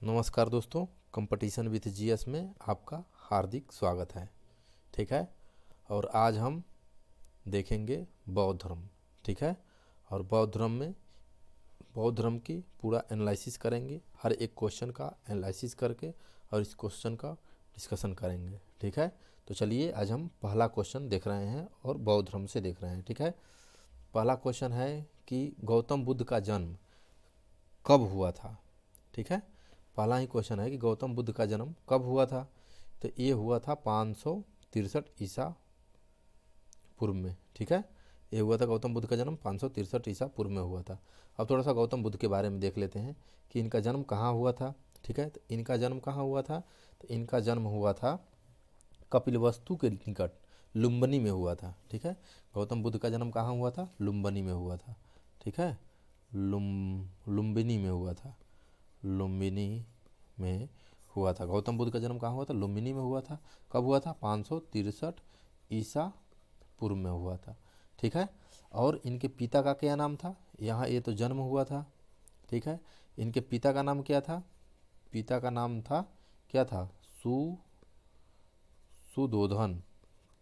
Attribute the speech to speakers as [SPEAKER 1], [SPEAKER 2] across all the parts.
[SPEAKER 1] नमस्कार दोस्तों, competition with GS में आपका हार्दिक स्वागत है। ठीक है। और आज हम देखेंगे बौद्ध धर्म। ठीक है। और बौद्ध धर्म की पूरा एनालिसिस करेंगे, हर एक क्वेश्चन का एनालिसिस करके और इस क्वेश्चन का डिस्कशन करेंगे। ठीक है। तो चलिए आज हम पहला क्वेश्चन देख रहे हैं और बौद्ध धर्म से देख रहे हैं। ठीक है। पहला क्वेश्चन है कि गौतम बुद्ध का जन्म कब हुआ था। ठीक है। पहला ही क्वेश्चन है कि गौतम बुद्ध का जन्म कब हुआ था। तो ये हुआ था 563 ईसा पूर्व में। ठीक है। ये हुआ था गौतम बुद्ध का जन्म 563 ईसा पूर्व में हुआ था। अब थोड़ा सा गौतम बुद्ध के बारे में देख लेते हैं कि इनका जन्म कहाँ हुआ था। ठीक है। तो इनका जन्म कहाँ हुआ था, तो इनका जन्म हुआ था कपिलवस्तु के निकट लुम्बिनी में हुआ था। ठीक है। गौतम बुद्ध का जन्म कहाँ हुआ था, लुम्बिनी में हुआ था। ठीक है। लुम्बिनी में हुआ था। लुम्बिनी में हुआ था। गौतम बुद्ध का जन्म कहाँ हुआ था, लुम्बिनी में हुआ था। कब हुआ था, 563 ईसा पूर्व में हुआ था। ठीक है। और इनके पिता का क्या नाम था, यहाँ ये तो जन्म हुआ था। ठीक है। इनके पिता का नाम क्या था, पिता का नाम था क्या था, सुदोधन।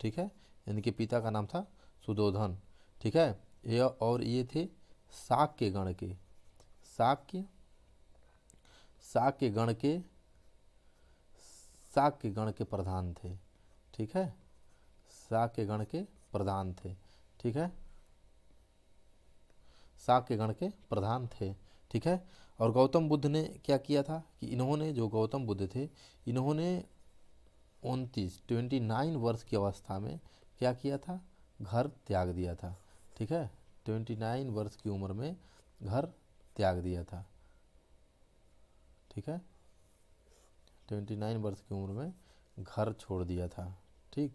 [SPEAKER 1] ठीक है। इनके पिता का नाम था सुदोधन। ठीक है। ये थे शाक्य गण के, शाक्य शाक्य गण के शाक्य गण के प्रधान थे। ठीक है। शाक्य गण के प्रधान थे। ठीक है। शाक्य गण के प्रधान थे। ठीक है। और गौतम बुद्ध ने क्या किया था कि इन्होंने, जो गौतम बुद्ध थे, इन्होंने 29 वर्ष की अवस्था में क्या किया था, घर त्याग दिया था। ठीक है। 29 वर्ष की उम्र में घर त्याग दिया था। ठीक है। 29 वर्ष की उम्र में घर छोड़ दिया था। ठीक।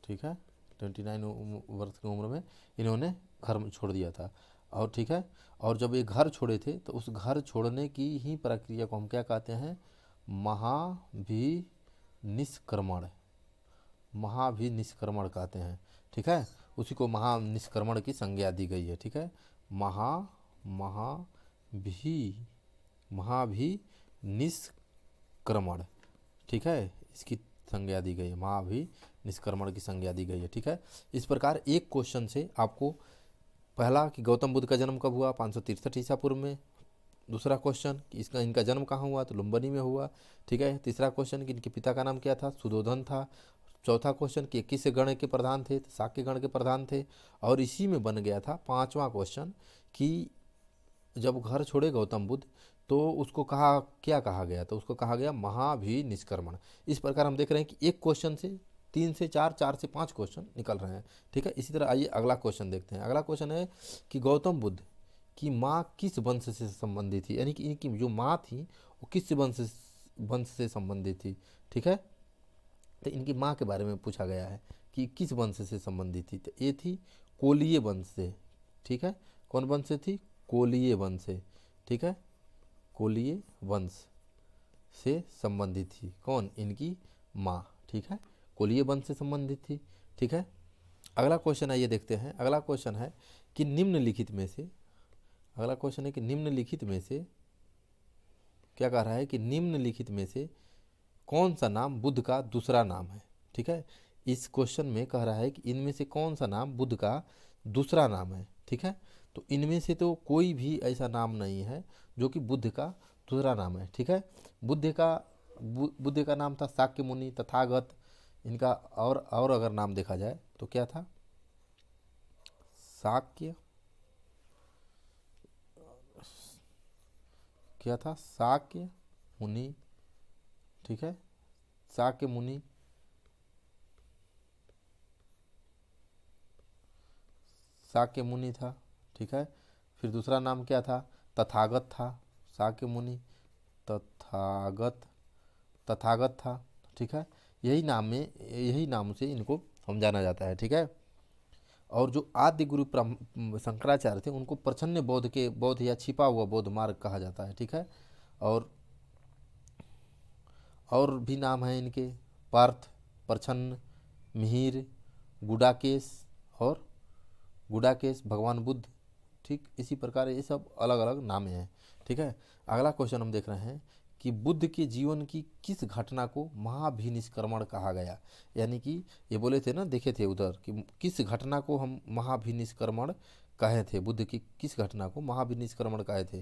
[SPEAKER 1] ठीक है। 29 वर्ष की उम्र में इन्होंने घर छोड़ दिया था। और ठीक है। और जब ये घर छोड़े थे तो उस घर छोड़ने की ही प्रक्रिया को हम क्या कहते हैं, महाभिनिष्क्रमण। महाभिनिष्क्रमण कहते हैं। ठीक है। उसी को महानिष्क्रमण की संज्ञा दी गई है। ठीक है। महा महाभि महाभिनिष्क्रमण। ठीक है। इसकी संज्ञा दी गई है, महाभिनिष्क्रमण की संज्ञा दी गई है। ठीक है। इस प्रकार एक क्वेश्चन से आपको, पहला कि गौतम बुद्ध का जन्म कब हुआ, 563 ईसा पूर्व में। दूसरा क्वेश्चन कि इनका जन्म कहाँ हुआ, तो लुम्बिनी में हुआ। ठीक है। तीसरा क्वेश्चन कि इनके पिता का नाम क्या था, सुदोधन था। चौथा क्वेश्चन कि किस गण के प्रधान थे, तो शाक्य गण के प्रधान थे। और इसी में बन गया था पांचवा क्वेश्चन कि जब घर छोड़े गौतम बुद्ध तो उसको क्या कहा गया, तो उसको कहा गया महाभिनिष्क्रमण। इस प्रकार हम देख रहे हैं कि एक क्वेश्चन से 3 से 4, 4 से 5 क्वेश्चन निकल रहे हैं। ठीक है। इसी तरह आइए अगला क्वेश्चन देखते हैं। अगला क्वेश्चन है कि गौतम बुद्ध की माँ किस वंश से संबंधित थी, यानी कि इनकी जो माँ थी वो किस वंश से संबंधित थी। ठीक है। तो इनकी माँ के बारे में पूछा गया है कि किस वंश से संबंधित थी, तो ये थी कोलीय वंश से। ठीक है। कौन वंश से थी, कोलीय वंश से। ठीक है। कोलीय वंश से संबंधित थी कौन, इनकी माँ। ठीक है। कोलीय वंश से संबंधित थी। ठीक है। अगला क्वेश्चन है, ये देखते हैं। अगला क्वेश्चन है कि निम्नलिखित में से, अगला क्वेश्चन है कि निम्नलिखित में से क्या कह रहा है कि निम्नलिखित में से कौन सा नाम बुद्ध का दूसरा नाम है। ठीक है। इस क्वेश्चन में कह रहा है कि इनमें से कौन सा नाम बुद्ध का दूसरा नाम है। ठीक है। तो इनमें से तो कोई भी ऐसा नाम नहीं है जो कि बुद्ध का दूसरा नाम है। ठीक है। बुद्ध का नाम था शाक्य मुनि, तथागत। इनका और अगर नाम देखा जाए तो क्या था, शाक्य, क्या था, शाक्य मुनि। ठीक है। शाक्य मुनि, शाक्य मुनि था। ठीक है। फिर दूसरा नाम क्या था, तथागत था। शाक्य मुनि, तथागत, तथागत था। ठीक है। यही नाम से इनको हम जाना जाता है। ठीक है। और जो आद्य गुरु शंकराचार्य थे उनको प्रछन्न बौद्ध या छिपा हुआ बौद्ध मार्ग कहा जाता है। ठीक है। और भी नाम है इनके, पार्थ, प्रछन्न, मिहिर, गुडाकेश और गुडाकेश, भगवान बुद्ध, ठीक इसी प्रकार ये सब अलग अलग नामे हैं। ठीक है, अगला क्वेश्चन हम देख रहे हैं कि बुद्ध के जीवन की किस घटना को महाभिनिष्क्रमण कहा गया। यानी कि ये बोले थे ना, देखे थे उधर कि किस घटना को हम महाभिनिष्क्रमण कहे थे, बुद्ध की किस घटना को महाभिनिष्क्रमण कहे थे।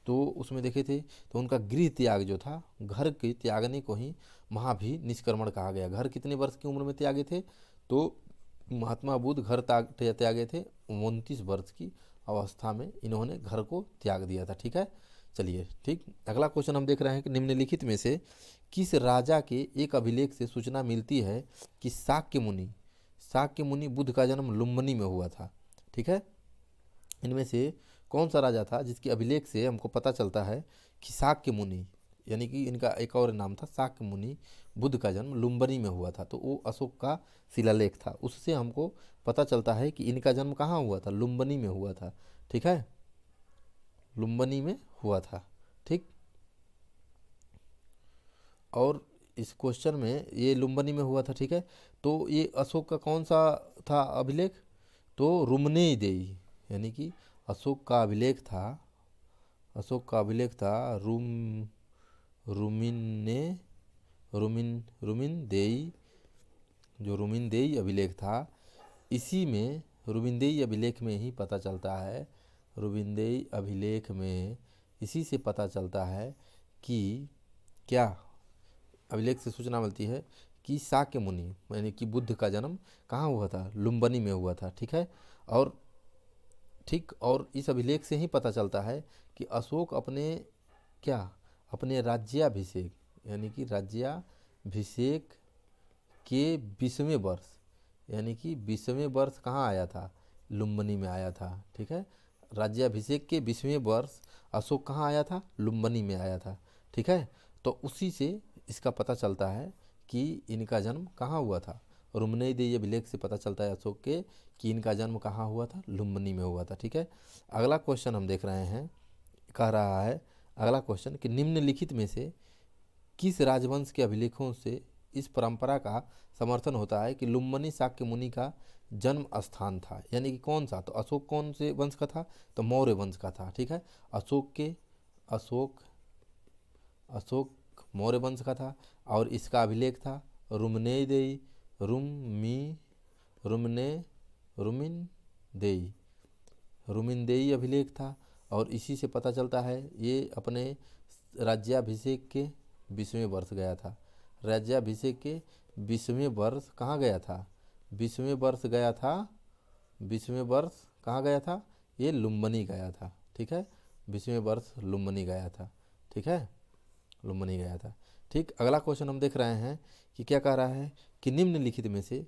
[SPEAKER 1] तो उसमें देखे थे तो उनका गृह त्याग जो था, घर के त्यागने को ही महाभिनिष्क्रमण कहा गया। घर कितने वर्ष की उम्र में त्यागे थे, तो महात्मा बुद्ध घर त्यागे थे 29 वर्ष की अवस्था में इन्होंने घर को त्याग दिया था। ठीक है, चलिए ठीक, अगला क्वेश्चन हम देख रहे हैं कि निम्नलिखित में से किस राजा के एक अभिलेख से सूचना मिलती है कि शाक्य मुनि बुद्ध का जन्म लुम्बिनी में हुआ था। ठीक है, इनमें से कौन सा राजा था जिसके अभिलेख से हमको पता चलता है कि शाक्य मुनि, यानी कि इनका एक और नाम था शाक्य मुनि, बुद्ध का जन्म लुम्बिनी में हुआ था। तो वो अशोक का शिलालेख था, उससे हमको पता चलता है कि इनका जन्म कहाँ हुआ था, लुम्बिनी में हुआ था। ठीक है, लुम्बिनी में हुआ था। ठीक, और इस क्वेश्चन में ये लुम्बिनी में हुआ था। ठीक है, तो ये अशोक का कौन सा था अभिलेख, तो रुमनेदेई, यानी कि अशोक का अभिलेख था, अशोक का अभिलेख था रुमिनदेई, जो रुमिनदेई अभिलेख था, इसी में रुमिनदेई अभिलेख में ही पता चलता है, रुमिनदेई अभिलेख में इसी से पता चलता है कि क्या अभिलेख से सूचना मिलती है कि शाक्य मुनि यानी कि बुद्ध का जन्म कहाँ हुआ था, लुम्बिनी में हुआ था। ठीक है, और ठीक, और इस अभिलेख से ही पता चलता है कि अशोक अपने राज्याभिषेक, यानी कि राज्याभिषेक के 20वें वर्ष, यानी कि 20वें वर्ष कहाँ आया था, लुम्बिनी में आया था। ठीक है, राज्याभिषेक के 20वें वर्ष अशोक कहाँ आया था, लुम्बिनी में आया था। ठीक है, तो उसी से इसका पता चलता है कि इनका जन्म कहाँ हुआ था, रुमनेदेई अभिलेख से पता चलता है अशोक के कि इनका जन्म कहाँ हुआ था, लुम्बिनी में हुआ था। ठीक है, अगला क्वेश्चन हम देख रहे हैं, कह रहा है अगला क्वेश्चन कि निम्नलिखित में से किस राजवंश के अभिलेखों से इस परंपरा का समर्थन होता है कि लुम्बिनी शाक्य मुनि का जन्म स्थान था। यानी कि कौन सा, तो अशोक कौन से वंश का था, तो मौर्य वंश का था। ठीक है, अशोक मौर्य वंश का था और इसका अभिलेख था रुमनेदेई, रुमिनदेई अभिलेख था। और इसी से पता चलता है ये अपने राज्याभिषेक के 20वें वर्ष गया था, राज्याभिषेक के 20वें वर्ष कहाँ गया था, 20वें वर्ष गया था, 20वें वर्ष कहाँ गया था, ये लुम्बिनी गया था। ठीक है, 20वें वर्ष लुम्बिनी गया था। ठीक है, लुम्बिनी गया था। ठीक, अगला क्वेश्चन हम देख रहे हैं कि क्या कह रहा है कि निम्नलिखित में से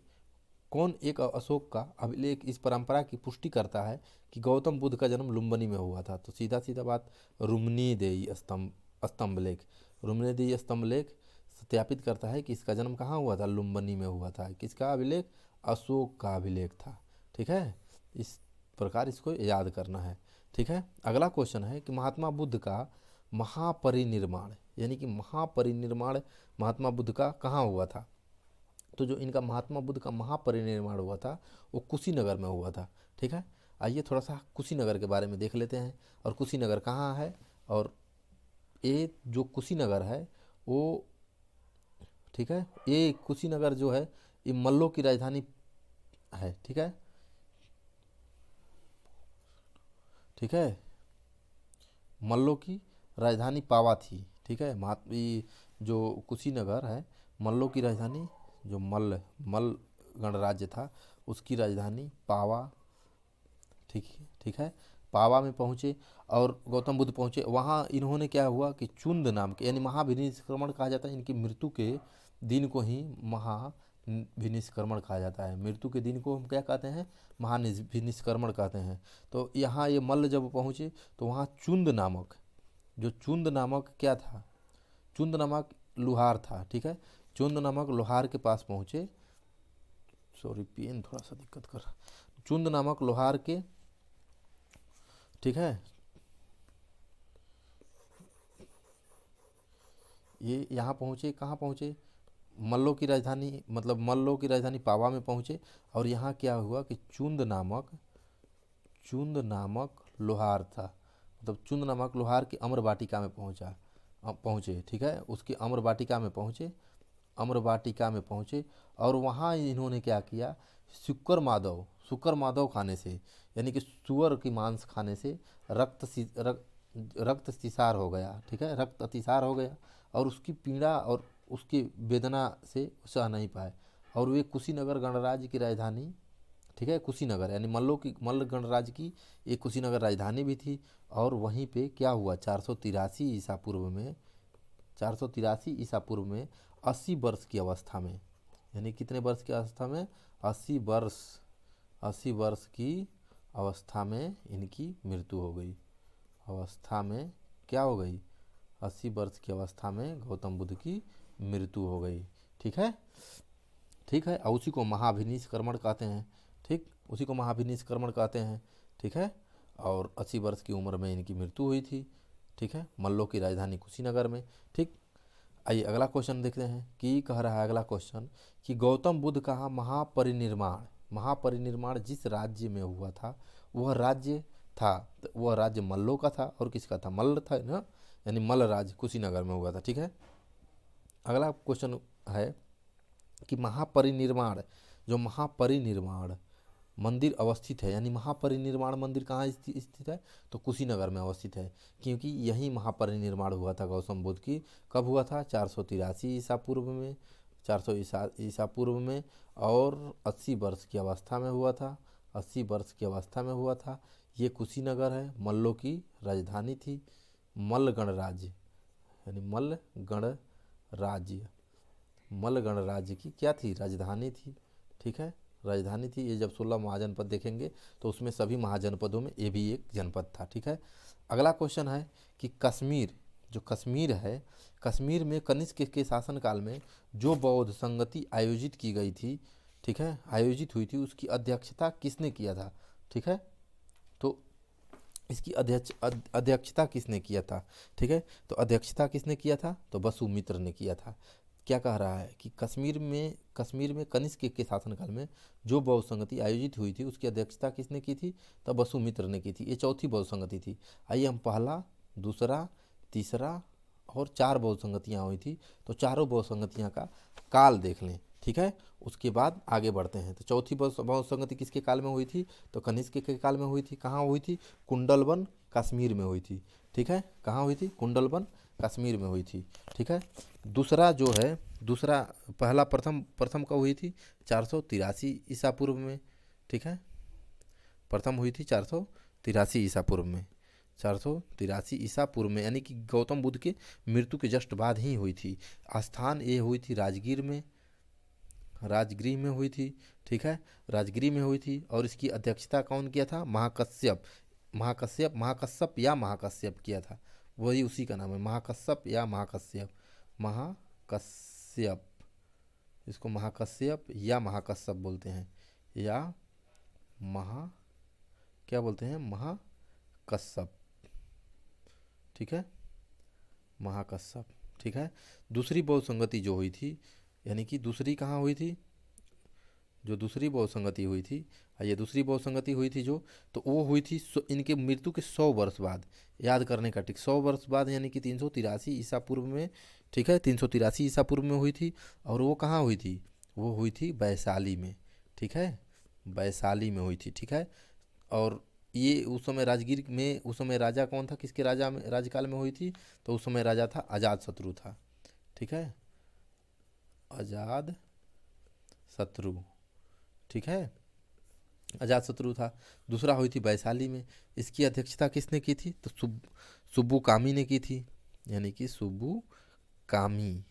[SPEAKER 1] कौन एक अशोक का अभिलेख इस परंपरा की पुष्टि करता है कि गौतम बुद्ध का जन्म लुम्बिनी में हुआ था। तो सीधा सीधा बात, रुमनीदेई स्तंभलेख, रुमनीदेई स्तंभलेख सत्यापित करता है कि इसका जन्म कहाँ हुआ था, लुम्बिनी में हुआ था। किसका अभिलेख, अशोक का अभिलेख था। ठीक है, इस प्रकार इसको याद करना है। ठीक है, अगला क्वेश्चन है कि महात्मा बुद्ध का महापरिनिर्वाण, यानी कि महापरिनिर्वाण महात्मा बुद्ध का कहाँ हुआ था। तो जो इनका महात्मा बुद्ध का महापरिनिर्वाण हुआ था वो कुशीनगर में हुआ था। ठीक है, आइए थोड़ा सा कुशीनगर के बारे में देख लेते हैं। और कुशीनगर कहाँ है, और ये जो कुशीनगर है वो, ठीक है, ये कुशीनगर जो है ये मल्लों की राजधानी है। ठीक है, ठीक है, मल्लों की राजधानी पावा थी। ठीक है, जो कुशीनगर है मल्लों की राजधानी, जो मल गणराज्य था उसकी राजधानी पावा। ठीक है, पावा में पहुँचे और गौतम बुद्ध पहुँचे। वहाँ इन्होंने क्या हुआ कि चुंद नाम के, यानी महाभिनिष्क्रमण कहा जाता है, इनकी मृत्यु के दिन को ही महाभिनिष्क्रमण कहा जाता है। मृत्यु के दिन को हम क्या कहते हैं, महाभिनिष्क्रमण कहते हैं। तो यहाँ ये मल्ल जब पहुँचे तो वहाँ चुंद नामक क्या था, चुंद नामक लोहार था। ठीक है, चुंद नामक लोहार के पास पहुँचे, सॉरी पेन थोड़ा सा दिक्कत कर रहा, चुंद नामक लोहार के, ठीक है, ये यहाँ पहुँचे, कहाँ पहुँचे, मल्लों की राजधानी, मतलब मल्लों की राजधानी पावा में पहुँचे। और यहाँ क्या हुआ कि चुंद नामक चुंद नामक लोहार था, मतलब चुंद नामक लोहार की अम्र वाटिका में पहुँचे, ठीक है, उसकी अम्र वाटिका में पहुँचे, अम्र वाटिका में पहुँचे और वहाँ इन्होंने क्या किया, शुक्र माधव खाने से, यानी कि सुअर की मांस खाने से रक्त अतिसार हो गया, ठीक है, रक्त अतिसार हो गया और उसकी पीड़ा और उसकी वेदना से सह नहीं पाए और वे कुशीनगर गणराज्य की राजधानी, ठीक है, कुशीनगर यानी मल्ल गणराज्य की एक कुशीनगर राजधानी भी थी। और वहीं पे क्या हुआ, 483 ईसा पूर्व में, 483 ईसा पूर्व में 80 वर्ष की अवस्था में, यानी कितने वर्ष की अवस्था में, 80 वर्ष की अवस्था में इनकी मृत्यु हो गई। अवस्था में क्या हो गई, 80 वर्ष की अवस्था में गौतम बुद्ध की मृत्यु हो गई, ठीक है, ठीक है। और उसी को महाभिनिष्क्रमण कहते हैं, ठीक, उसी को महाभिनिष्क्रमण कहते हैं, ठीक है। और 80 वर्ष की उम्र में इनकी मृत्यु हुई थी, ठीक है, मल्लों की राजधानी कुशीनगर में, ठीक। आइए अगला क्वेश्चन देखते हैं कि कह रहा है अगला क्वेश्चन कि गौतम बुद्ध का महापरिनिर्माण जिस राज्य में हुआ था वह राज्य मल्लों का था और किसका था, मल्ल था ना, यानी मल्ल राज्य कुशीनगर में हुआ था, ठीक है। अगला क्वेश्चन है कि महापरिनिर्माण मंदिर अवस्थित है, यानी महापरिनिर्माण मंदिर कहाँ स्थित है, तो कुशीनगर में अवस्थित है, क्योंकि यही महापरिनिर्माण हुआ था गौतम बुद्ध की। कब हुआ था, 483 ईसा पूर्व में, 400 ईसा पूर्व में, और 80 वर्ष की अवस्था में हुआ था, 80 वर्ष की अवस्था में हुआ था। ये कुशीनगर है, मल्लों की राजधानी थी, मल्ल गणराज्य, यानी मल्ल गणराज्य की क्या थी, राजधानी थी, ठीक है, राजधानी थी। ये जब 16 महाजनपद देखेंगे तो उसमें सभी महाजनपदों में ये भी एक जनपद था, ठीक है। अगला क्वेश्चन है कि कश्मीर है, कश्मीर में कनिष्क के शासनकाल में जो बौद्ध संगति आयोजित की गई थी, ठीक है, आयोजित हुई थी, उसकी अध्यक्षता किसने किया था, ठीक है, तो इसकी अध्यक्षता किसने किया था, ठीक है, तो अध्यक्षता किसने किया था, तो वसुमित्र ने किया था। क्या कह रहा है कि कश्मीर में कनिष्क के शासनकाल में जो बौद्ध संगति आयोजित हुई थी उसकी अध्यक्षता किसने की थी, तब वसुमित्र ने की थी। ये चौथी बौद्ध संगति थी। आइए हम पहला, दूसरा, तीसरा और 4 बौद्ध संगतियाँ हुई थी, तो चारों बौद्ध संगतियाँ का काल देख लें, ठीक है, उसके बाद आगे बढ़ते हैं। तो चौथी बौद्ध संगति किसके काल में हुई थी, तो कनिष्क के काल में हुई थी। कहाँ हुई थी, कुंडलवन कश्मीर में हुई थी, ठीक है, कहाँ हुई थी, कुंडलवन कश्मीर में हुई थी, ठीक है। प्रथम कब हुई थी, 483 ईसा पूर्व में, ठीक है, प्रथम हुई थी 483 ईसा पूर्व में, 483 ईसा पूर्व में, यानी कि गौतम बुद्ध के मृत्यु के जस्ट बाद ही हुई थी। स्थान ये हुई थी राजगृह में हुई थी, ठीक है, राजगृह में हुई थी। और इसकी अध्यक्षता कौन किया था, महाकश्यप किया था, वही उसी का नाम है, महाकश्यप, इसको महाकश्यप या महाकश्यप बोलते हैं, या क्या बोलते हैं, महाकश्यप, ठीक है, महाकश्यप, ठीक है। दूसरी बौद्ध संगति जो हुई थी, यानी कि दूसरी कहाँ हुई थी, जो दूसरी बौद्ध संगति हुई थी, ये दूसरी बौद्ध संगति हुई थी जो, तो वो हुई थी इनके मृत्यु के 100 वर्ष बाद, याद करने का, ठीक, 100 वर्ष बाद, यानी कि 383 ईसा पूर्व में, ठीक है, 383 ईसा पूर्व में हुई थी। और वो कहाँ हुई थी, वो हुई थी वैशाली में, ठीक है, वैशाली में हुई थी, ठीक है। और ये उस समय राजगीर में, उस समय राजा कौन था, किसके राजकाल में हुई थी, तो उस समय राजा था अजातशत्रु था, ठीक है, अजात शत्रु, ठीक है, अजातशत्रु था। दूसरा हुई थी वैशाली में, इसकी अध्यक्षता किसने की थी, तो सुब्बुकामी ने की थी, यानी कि सुब्बुकामी,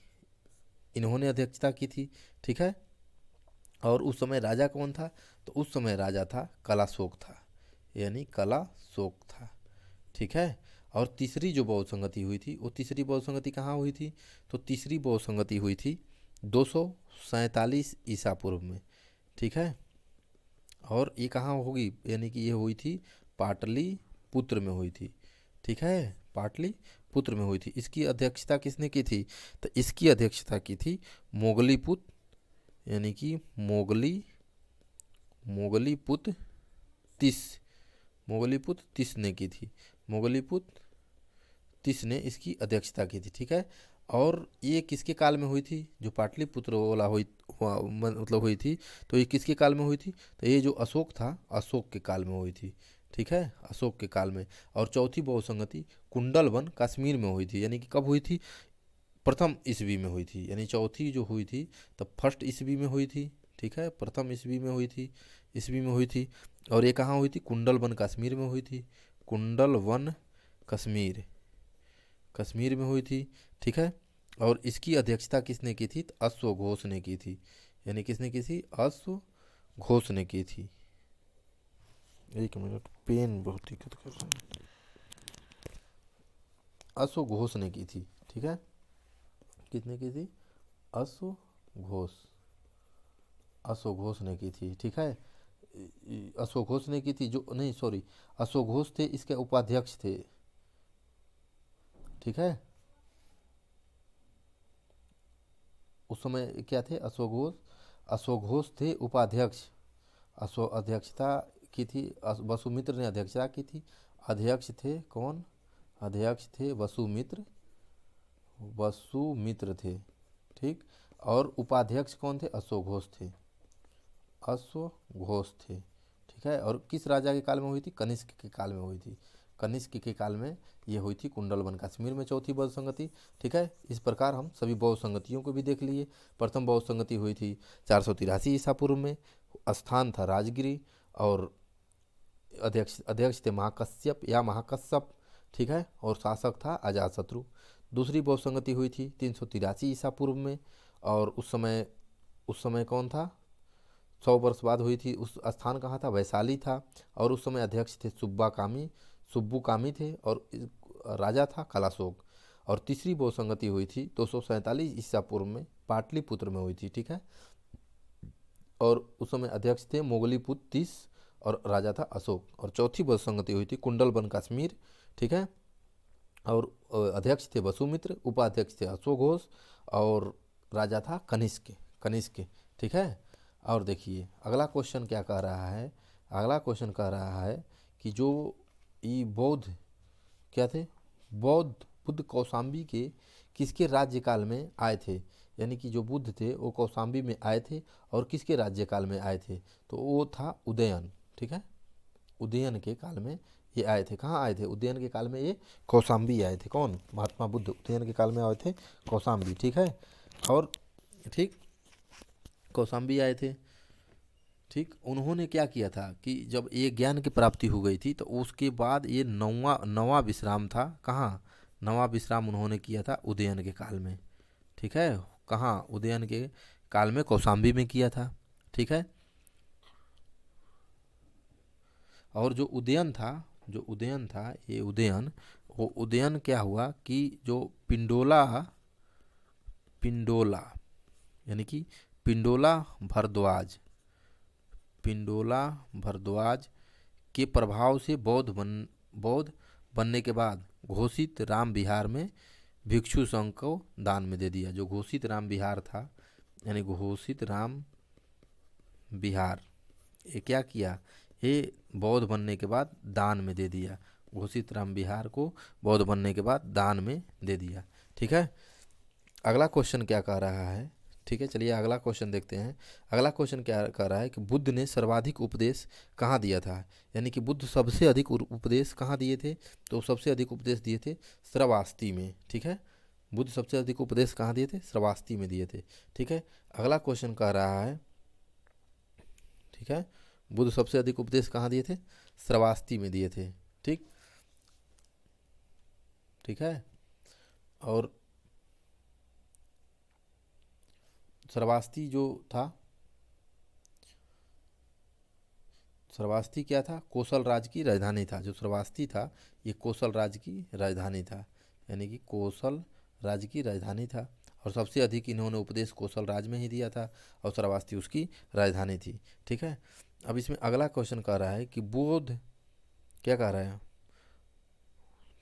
[SPEAKER 1] इन्होंने अध्यक्षता की थी, ठीक है। और उस समय राजा कौन था, तो उस समय राजा था कलाशोक था, यानी कलाशोक था, ठीक है। और तीसरी जो बौद्ध संगति हुई थी, वो तीसरी बौद्ध संगति कहाँ हुई थी, तो तीसरी बौद्ध संगति हुई थी 247 ईसा पूर्व में, ठीक है। और ये कहाँ होगी, यानी कि ये हुई थी पाटलिपुत्र में हुई थी, ठीक है, पाटलिपुत्र में हुई थी। इसकी अध्यक्षता किसने की थी, तो इसकी अध्यक्षता की थी मोगलीपुत्र, यानी कि मोगलीपुत्र मोगलीपुत्र तिस ने की थी, मोगलीपुत्र तिस ने इसकी अध्यक्षता की थी, ठीक है। और ये किसके काल में हुई थी, जो पाटलिपुत्र वाला मतलब हुई थी, तो ये किसके काल में हुई थी, तो ये जो अशोक था, अशोक के काल में हुई थी, ठीक है, अशोक के काल में। और चौथी बहुसंगति कुंडलवन कश्मीर में हुई थी, यानी कि कब हुई थी, प्रथम ईस्वी में हुई थी, यानी चौथी जो हुई थी तब फर्स्ट ईस्वी में हुई थी, ठीक है, प्रथम ईस्वी में हुई थी, ईस्वी में हुई थी। और ये कहाँ हुई थी, कुंडलवन कश्मीर में हुई थी, कुंडलवन कश्मीर, कश्मीर में हुई थी, ठीक है। और इसकी अध्यक्षता किसने की थी, तो अश्वघोष ने की थी, यानी किसने की थी, अश्वघोष ने की थी। एक मिनट, पेन बहुत दिक्कत कर रहा है, अश्वघोष ने की थी, ठीक है, किसने की थी, अश्वघोष, अश्वघोष ने की थी, ठीक है। अश्वघोष ने की थी, जो नहीं सॉरी, अश्वघोष थे इसके उपाध्यक्ष थे, ठीक है। उस समय क्या थे, अश्वघोष, अश्वघोष थे उपाध्यक्ष, अश्व अध्यक्षता की थी, वसुमित्र ने अध्यक्षता की थी, अध्यक्ष थे कौन, अध्यक्ष थे वसुमित्र, वसुमित्र थे, ठीक। और उपाध्यक्ष कौन थे, अश्वघोष थे, अश्वघोष थे, ठीक है। और किस राजा के काल में हुई थी, कनिष्क के काल में हुई थी, कनिष्क के काल में ये हुई थी, कुंडलवन कश्मीर में चौथी बौद्ध संगति, ठीक है। इस प्रकार हम सभी बौद्ध संगतियों को भी देख लिए। प्रथम बौद्ध संगति हुई थी 483 ईसा पूर्व में, स्थान था राजगिरी, और अध्यक्ष थे महाकश्यप या महाकश्यप, ठीक है, और शासक था अजातशत्रु। दूसरी बौद्ध संगति हुई थी 383 ईसा पूर्व में, और उस समय कौन था, 100 वर्ष बाद हुई थी। उस स्थान कहाँ था, वैशाली था, और उस समय अध्यक्ष थे सुब्बू कामी थे, और राजा था कलाशोक। और तीसरी बौद्ध संगति हुई थी 247 ईसा पूर्व में, पाटलिपुत्र में हुई थी, ठीक है। और उस समय अध्यक्ष थे मोगलीपुत्र तिस, और राजा था अशोक। और चौथी बौद्ध संगति हुई थी कुंडलवन कश्मीर, ठीक है। और अध्यक्ष थे वसुमित्र, उपाध्यक्ष थे अश्वघोष, और राजा था कनिष्क, ठीक है। और देखिए अगला क्वेश्चन क्या कह रहा है, अगला क्वेश्चन कह रहा है कि जो ये बौद्ध क्या थे, बुद्ध कौशाम्बी के किसके राज्यकाल में आए थे, यानी कि जो बुद्ध थे वो कौशाम्बी में आए थे, और किसके राज्यकाल में आए थे, तो वो था उदयन, ठीक है, उदयन के काल में ये आए थे। कहाँ आए थे, उदयन के काल में ये कौशाम्बी आए थे, कौन, महात्मा बुद्ध उदयन के काल में आए थे कौशाम्बी, ठीक है। और ठीक, कौशाम्बी आए थे, ठीक। उन्होंने क्या किया था कि जब ये ज्ञान की प्राप्ति हो गई थी तो उसके बाद ये नवा विश्राम था, कहाँ, नवा विश्राम उन्होंने किया था उदयन के काल में, ठीक है, कहाँ, उदयन के काल में कौशाम्बी में किया था, ठीक है। और जो उदयन था ये उदयन क्या हुआ कि जो पिंडोला यानी कि पिंडोला भरद्वाज के प्रभाव से बौद्ध बनने के बाद घोषित राम विहार में भिक्षु संघ को दान में दे दिया। जो घोषित राम विहार था, यानी घोषित राम विहार, ये क्या किया, ये बौद्ध बनने के बाद दान में दे दिया, घोषित राम विहार को बौद्ध बनने के बाद दान में दे दिया, ठीक है। अगला क्वेश्चन क्या कह रहा है, ठीक है, चलिए अगला क्वेश्चन देखते हैं। अगला क्वेश्चन क्या कह रहा है कि बुद्ध ने सर्वाधिक उपदेश कहाँ दिया था, यानी कि बुद्ध सबसे अधिक उपदेश कहाँ दिए थे, तो सबसे अधिक उपदेश दिए थे श्रावस्ती में, ठीक है। बुद्ध सबसे अधिक उपदेश कहाँ दिए थे, श्रावस्ती में दिए थे, ठीक है। अगला क्वेश्चन कह रहा है, ठीक है, बुद्ध सबसे अधिक उपदेश कहाँ दिए थे, श्रावस्ती में दिए थे, ठीक, ठीक है। और श्रावस्ती जो था, श्रावस्ती क्या था, कौशल राज्य की राजधानी था। जो श्रावस्ती था ये कौशल राज्य की राजधानी था, यानी कि कौशल राज्य की राजधानी था। और सबसे अधिक इन्होंने उपदेश कौशल राज्य में ही दिया था, और श्रावस्ती उसकी राजधानी थी, ठीक है। अब इसमें अगला क्वेश्चन कह रहा है कि बौद्ध क्या कह रहा है,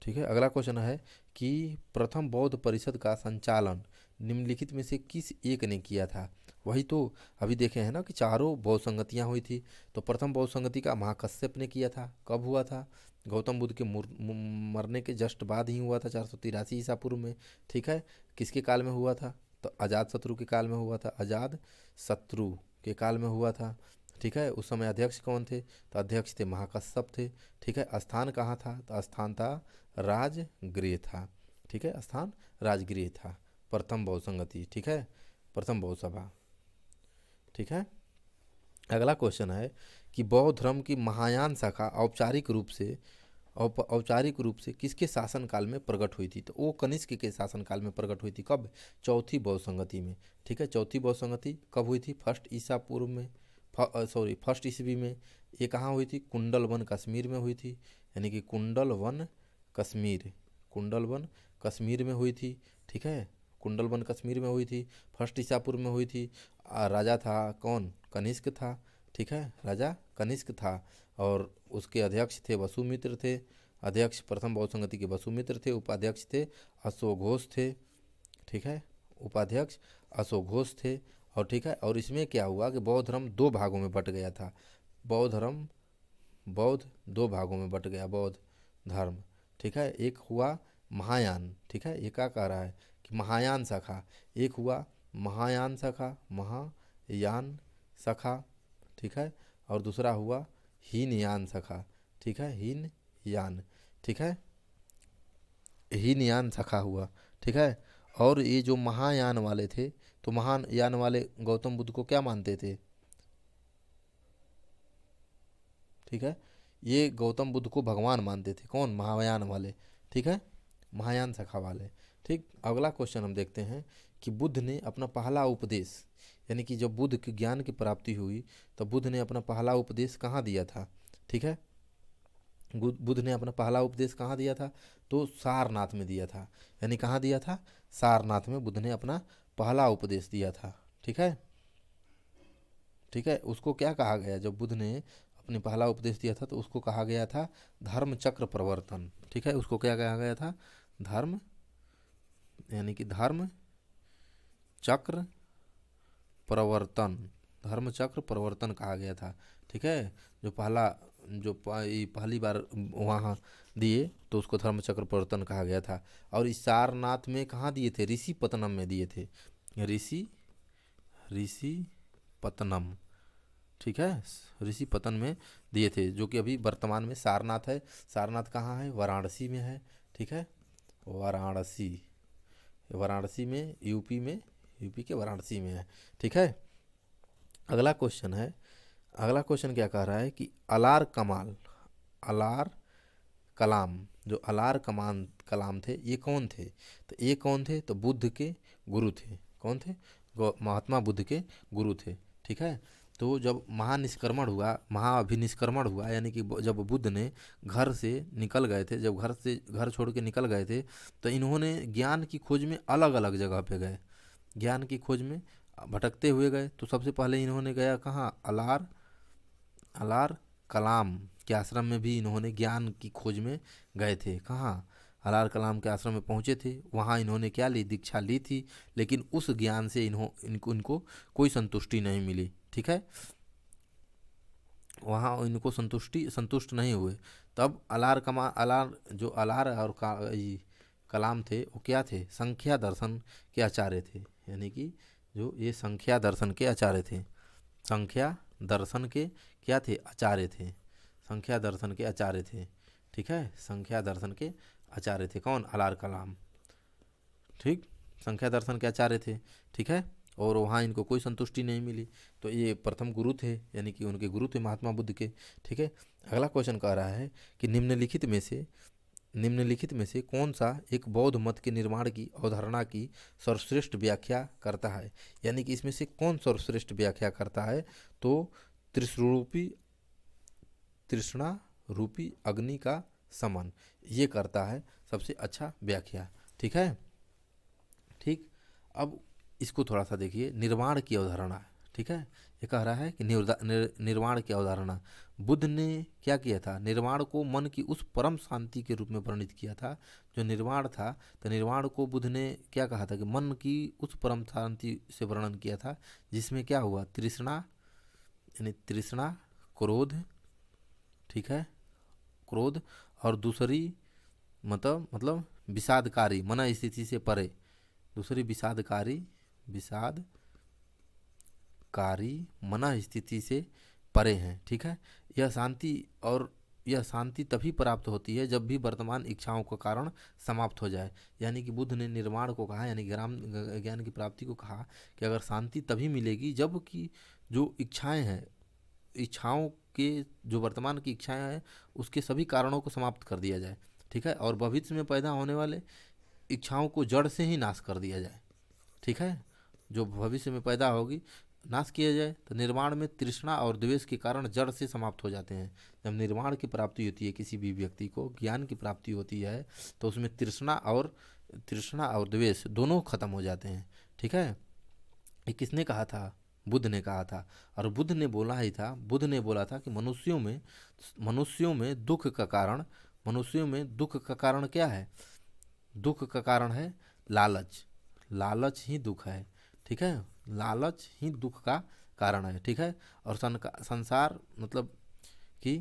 [SPEAKER 1] ठीक है। अगला क्वेश्चन है कि प्रथम बौद्ध परिषद का संचालन निम्नलिखित में से किस एक ने किया था। वही तो अभी देखे हैं ना कि चारों बौद्ध संगतियाँ हुई थी। तो प्रथम बौद्ध संगति का महाकश्यप ने किया था, कब हुआ था? गौतम बुद्ध के मरने के जस्ट बाद ही हुआ था, 483 ईसा पूर्व में। ठीक है, किसके काल में हुआ था? तो अजात शत्रु के काल में हुआ था, अजात शत्रु के काल में हुआ था। ठीक है, उस समय अध्यक्ष कौन थे? तो अध्यक्ष थे महाकश्यप थे। ठीक है, स्थान कहाँ था? तो स्थान था राजगृह था। ठीक है, स्थान राजगृह था, प्रथम बौद्ध संगति। ठीक है, प्रथम बौद्ध सभा। ठीक है, अगला क्वेश्चन है कि बौद्ध धर्म की महायान शाखा औपचारिक रूप से किसके शासन काल में प्रकट हुई थी? तो वो कनिष्क के शासन काल में प्रकट हुई थी। कब? चौथी बौद्ध संगति में। ठीक है, चौथी बौद्ध संगति कब हुई थी? फर्स्ट ईसा पूर्व में, फर्स्ट ईस्वी में। ये कहाँ हुई थी? कुंडलवन कश्मीर में हुई थी, यानी कि कुंडलवन कश्मीर में हुई थी। ठीक है, कुंडलवन कश्मीर में हुई थी, फर्स्ट ईसा पूर्व में हुई थी। राजा था कौन? कनिष्क था। ठीक है, राजा कनिष्क था, और उसके अध्यक्ष थे वसुमित्र थे। अध्यक्ष प्रथम बौद्ध संगति के वसुमित्र थे, उपाध्यक्ष थे अश्वघोष थे। ठीक है, उपाध्यक्ष अश्वघोष थे। और ठीक है, और इसमें क्या हुआ कि बौद्ध धर्म दो भागों में बट गया था। बौद्ध दो भागों में बट गया बौद्ध धर्म। ठीक है, एक हुआ महायान। ठीक है, ये क्या कह रहा है कि महायान शाखा, एक हुआ महायान शाखा। ठीक है, और दूसरा हुआ हीनयान शाखा। ठीक है, हीनयान। ठीक है, हीनयान शाखा हुआ। ठीक है, और ये जो महायान वाले थे, तो महायान वाले गौतम बुद्ध को क्या मानते थे? ठीक है, ये गौतम बुद्ध को भगवान मानते थे। कौन? महायान वाले। ठीक है, महायान शाखा वाले। ठीक, अगला क्वेश्चन हम देखते हैं कि बुद्ध ने अपना पहला उपदेश, यानी कि जब बुद्ध के ज्ञान की प्राप्ति हुई तो बुद्ध ने अपना पहला उपदेश कहाँ दिया था? ठीक है, बुद्ध ने अपना पहला उपदेश कहाँ दिया था? तो सारनाथ में दिया था। यानी कहाँ दिया था? सारनाथ में बुद्ध ने अपना पहला उपदेश दिया था। ठीक है, ठीक है, उसको क्या कहा गया? जब बुद्ध ने अपने पहला उपदेश दिया था तो उसको कहा गया था धर्म चक्र प्रवर्तन। ठीक है, उसको क्या कहा गया था? धर्म, यानी कि धर्म चक्र प्रवर्तन, धर्म चक्र प्रवर्तन कहा गया था। ठीक है, ये पहली बार वहाँ दिए तो उसको धर्म चक्र प्रवर्तन कहा गया था। और इस सारनाथ में कहाँ दिए थे? ऋषि पतनम में दिए थे, ऋषि पतनम। ठीक है, ऋषि पतन में दिए थे, जो कि अभी वर्तमान में सारनाथ है। सारनाथ कहाँ है? वाराणसी में है। ठीक है, वाराणसी में, यूपी के वाराणसी में है। ठीक है, अगला क्वेश्चन क्या कह रहा है कि अलार कलाम, जो कलाम थे, ये कौन थे? तो ये कौन थे? तो बुद्ध के गुरु थे। कौन थे? महात्मा बुद्ध के गुरु थे। ठीक है, तो जब महाअभिनिष्क्रमण हुआ, यानी कि जब बुद्ध ने घर से निकल गए थे, जब घर छोड़ के निकल गए थे, तो इन्होंने ज्ञान की खोज में अलग अलग जगह पे गए, ज्ञान की खोज में भटकते हुए गए। तो सबसे पहले इन्होंने गया कहाँ? अलार कलाम के आश्रम में भी इन्होंने ज्ञान की खोज में गए थे। कहाँ? अलार कलाम के आश्रम में पहुँचे थे, वहाँ इन्होंने क्या ली? दीक्षा ली थी, लेकिन उस ज्ञान से इनको कोई संतुष्टि नहीं मिली। ठीक है, वहाँ इनको संतुष्ट नहीं हुए। तब अलार और कलाम थे, वो क्या थे? संख्या दर्शन के आचार्य थे। यानी कि जो ये संख्या दर्शन के आचार्य थे, संख्या दर्शन के क्या थे? आचार्य थे, संख्या दर्शन के आचार्य थे। ठीक है, संख्या दर्शन के आचार्य थे कौन? अलार कलाम। ठीक, संख्या दर्शन के आचार्य थे। ठीक है, और वहाँ इनको कोई संतुष्टि नहीं मिली, तो ये प्रथम गुरु थे, यानी कि उनके गुरु थे महात्मा बुद्ध के। ठीक है, अगला क्वेश्चन कह रहा है कि निम्नलिखित में से कौन सा एक बौद्ध मत के निर्माण की अवधारणा की सर्वश्रेष्ठ व्याख्या करता है? यानी कि इसमें से कौन सर्वश्रेष्ठ व्याख्या करता है? तो तृष्णा रूपी अग्नि का समन, ये करता है सबसे अच्छा व्याख्या। ठीक है, ठीक, अब इसको थोड़ा सा देखिए, निर्माण की अवधारणा। ठीक ठीक है। ये कह रहा है कि निर्वाण की अवधारणा, बुद्ध ने क्या किया था, निर्वाण को मन की उस परम शांति के रूप में वर्णित किया था। जो निर्वाण था, तो निर्वाण को बुद्ध ने क्या कहा था कि मन की उस परम शांति से वर्णन किया था, जिसमें क्या हुआ, तृष्णा, यानी तृष्णा, क्रोध, ठीक है, क्रोध, और दूसरी मतलब विषादकारी मन स्थिति से परे, दूसरी विषादकारी मन स्थिति से परे हैं। ठीक है। यह शांति, और यह शांति तभी प्राप्त होती है जब भी वर्तमान इच्छाओं का कारण समाप्त हो जाए। यानी कि बुद्ध ने निर्वाण को कहा, यानी ज्ञान की प्राप्ति को कहा कि अगर शांति तभी मिलेगी जब कि जो इच्छाएं हैं, इच्छाओं के जो वर्तमान की इच्छाएं हैं उसके सभी कारणों को समाप्त कर दिया जाए। ठीक है। और भविष्य में पैदा होने वाले इच्छाओं को जड़ से ही नाश कर दिया जाए। ठीक है। जो भविष्य में पैदा होगी नाश किया जाए। तो निर्वाण में तृष्णा और द्वेष के कारण जड़ से समाप्त हो जाते हैं। जब निर्वाण की प्राप्ति होती है, किसी भी व्यक्ति को ज्ञान की प्राप्ति होती है, तो उसमें तृष्णा और द्वेष दोनों खत्म हो जाते हैं। ठीक है। ये किसने कहा था, बुद्ध ने कहा था। और बुद्ध ने बोला था कि मनुष्यों में दुख का कारण क्या है, दुख का कारण है लालच ही दुख है। ठीक है। लालच ही दुख का कारण है। ठीक है। और संसार मतलब कि,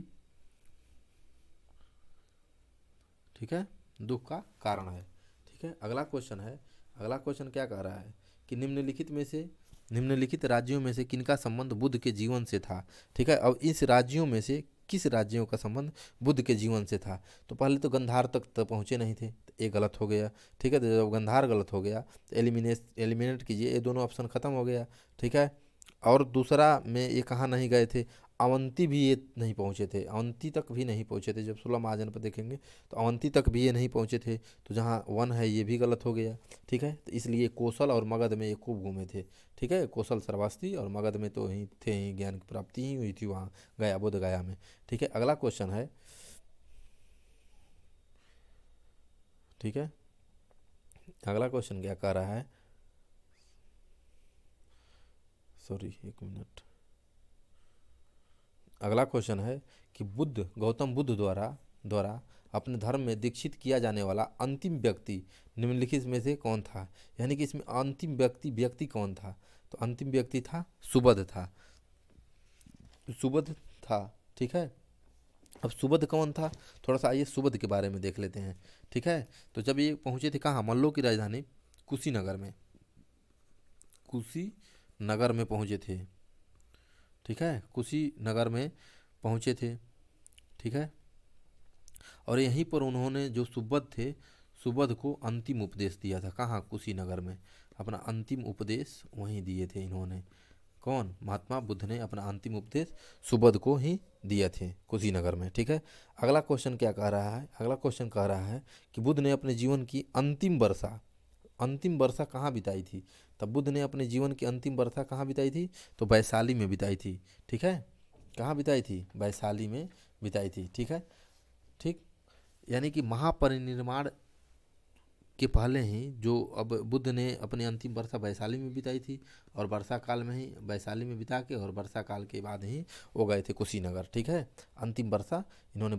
[SPEAKER 1] ठीक है, दुख का कारण है। ठीक है। अगला क्वेश्चन क्या कह रहा है कि निम्नलिखित राज्यों में से किनका संबंध बुद्ध के जीवन से था। ठीक है। अब इस राज्यों में से किस राज्यों का संबंध बुद्ध के जीवन से था। तो पहले तो गंधार तक तो पहुँचे नहीं थे, तो ये गलत हो गया। ठीक है। तो जब गंधार गलत हो गया तो एलिमिनेट कीजिए, ये दोनों ऑप्शन खत्म हो गया। ठीक है। और दूसरा में ये कहाँ नहीं गए थे, अवंती भी ये नहीं पहुँचे थे, अवंती तक भी नहीं पहुँचे थे। जब 16 महाजन पर देखेंगे तो अवंती तक भी ये नहीं पहुँचे थे। तो जहाँ वन है ये भी गलत हो गया। ठीक है। तो इसलिए कौशल और मगध में ये खूब घूमे थे। ठीक है। कौशल श्रावस्ती और मगध में तो ही थे, ही ज्ञान की प्राप्ति ही हुई थी वहाँ बोध गया में। ठीक है। अगला क्वेश्चन है, ठीक है, अगला क्वेश्चन क्या कह रहा है, सॉरी एक मिनट। अगला क्वेश्चन है कि गौतम बुद्ध द्वारा अपने धर्म में दीक्षित किया जाने वाला अंतिम व्यक्ति निम्नलिखित में से कौन था। यानी कि इसमें अंतिम व्यक्ति कौन था, तो अंतिम व्यक्ति था सुबोध था। ठीक है। अब सुबोध कौन था, थोड़ा सा आइए सुबोध के बारे में देख लेते हैं। ठीक है। तो जब ये पहुंचे थे कहाँ, मल्लों की राजधानी कुशीनगर में पहुंचे थे। ठीक है। कुशीनगर में पहुंचे थे। ठीक है। और यहीं पर उन्होंने जो सुबोध को अंतिम उपदेश दिया था। कहाँ, कुशीनगर में अपना अंतिम उपदेश वहीं दिए थे इन्होंने। कौन, महात्मा बुद्ध ने अपना अंतिम उपदेश सुबोध को ही दिए थे कुशीनगर में। ठीक है। अगला क्वेश्चन क्या कह रहा है, अगला क्वेश्चन कह रहा है कि बुद्ध ने अपने जीवन की अंतिम वर्षा कहाँ बिताई थी। तब बुद्ध ने अपने जीवन की अंतिम वर्षा कहाँ बिताई थी, तो वैशाली में बिताई थी। ठीक है। कहाँ बिताई थी, वैशाली में बिताई थी। ठीक है। ठीक। यानी कि महापरिनिर्वाण के पहले ही जो अब बुद्ध ने अपनी अंतिम वर्षा वैशाली में बिताई थी, और वर्षा काल में ही वैशाली में बिता के, और वर्षा काल के बाद ही वो गए थे कुशीनगर। ठीक है। अंतिम वर्षा इन्होंने